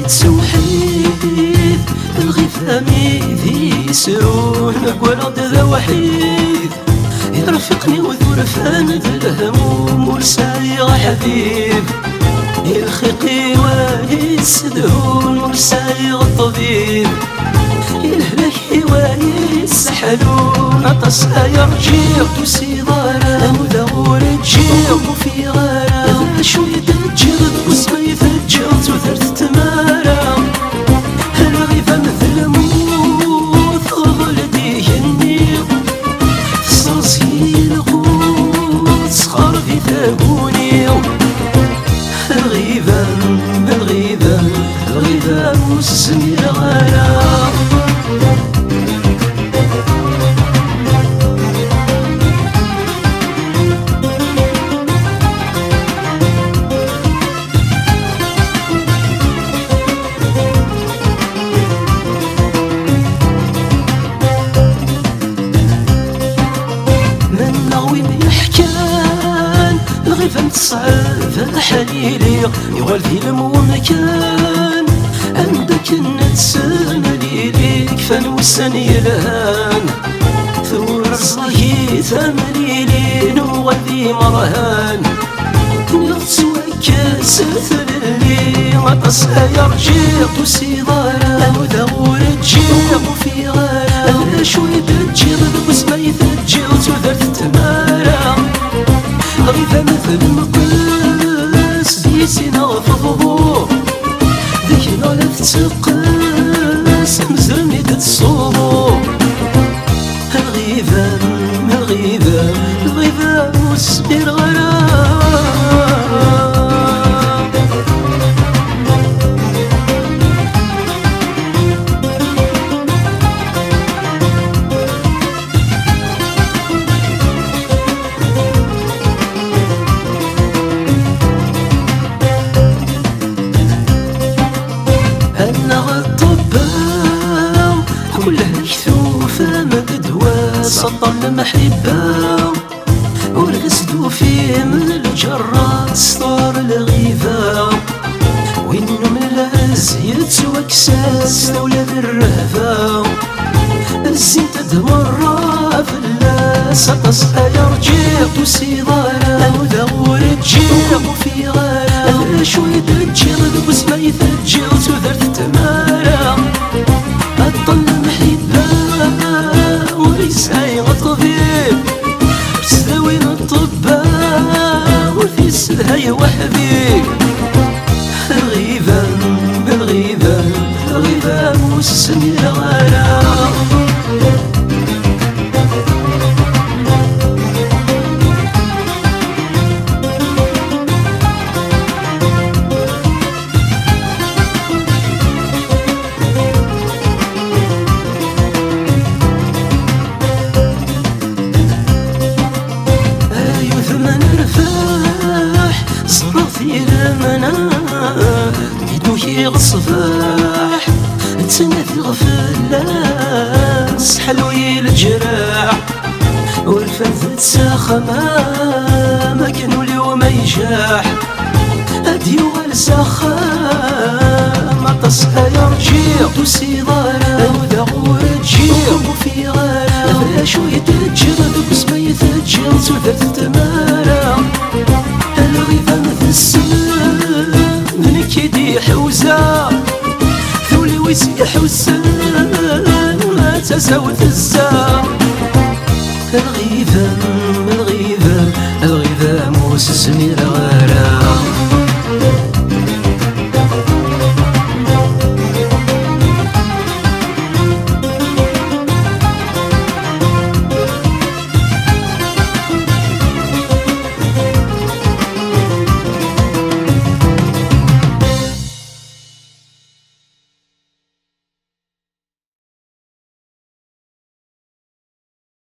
تسوحيد الغفامي في سرون قولد ذا وحيد يرفقني وذور فاند الهموم ورسايغ حبيب الخيقي ويسدهون ورسايغ الطبيب الهلكي ويسحلون أطسها يرجيق وسيضارة وذغور تجيق وفي غارة شوية تجيغ وسمي تجيغ وثرت تمارة الغيفة مثل موث غلدي النيق صرصي الغوت صخر في ثابوني الغيبة الغيبة الغيبة وسمي الغارة فهمت صعب حليلي يوالفي المكان عندك نتسنى ليك فنوسن يلهان ثور صحي ثمريلي نوالفي مرهان نغتسوك ستللي غطسها يرجيق وسيضارة وذور تجيق وفي غارة شوي تجيق وسمي تجيق وثرت تمارة غيفة مثل المقاس ديسينا غفضو ذيكنا لا تتقاس مزرني تتصوبو الغيبة الغيبة الغيبة وسبير غرام سطر المحبة ورقصدو فيه من الجرات سطور الغيبة وينو من العز يتوكساس لولاد الرهبة الزين تدمر في اللاس أطسها يرجيق وسيضارة وذور تجيق وفي غارة شوي تجيق وسمي تجيق وثرت تمارة أطل المحبة وريساي غطبيب وتساوين الطباء وفي السلهاي وحبيب الغيبة الغيبة الغيبة والسمي الغارة صباح تنادي غفلاس حلوي الجراح والفذ تساخى ما كانوا اليوم يجاح هديو السخا ما تصحى يرجيق وسيضارة وذغور تجيق وفي غارة شوية تجيق وسمي تجيق وثرت تمارة الغيبة مثل السماء من كيدي حوزة ثولي ويسيح والسلام ما تساوت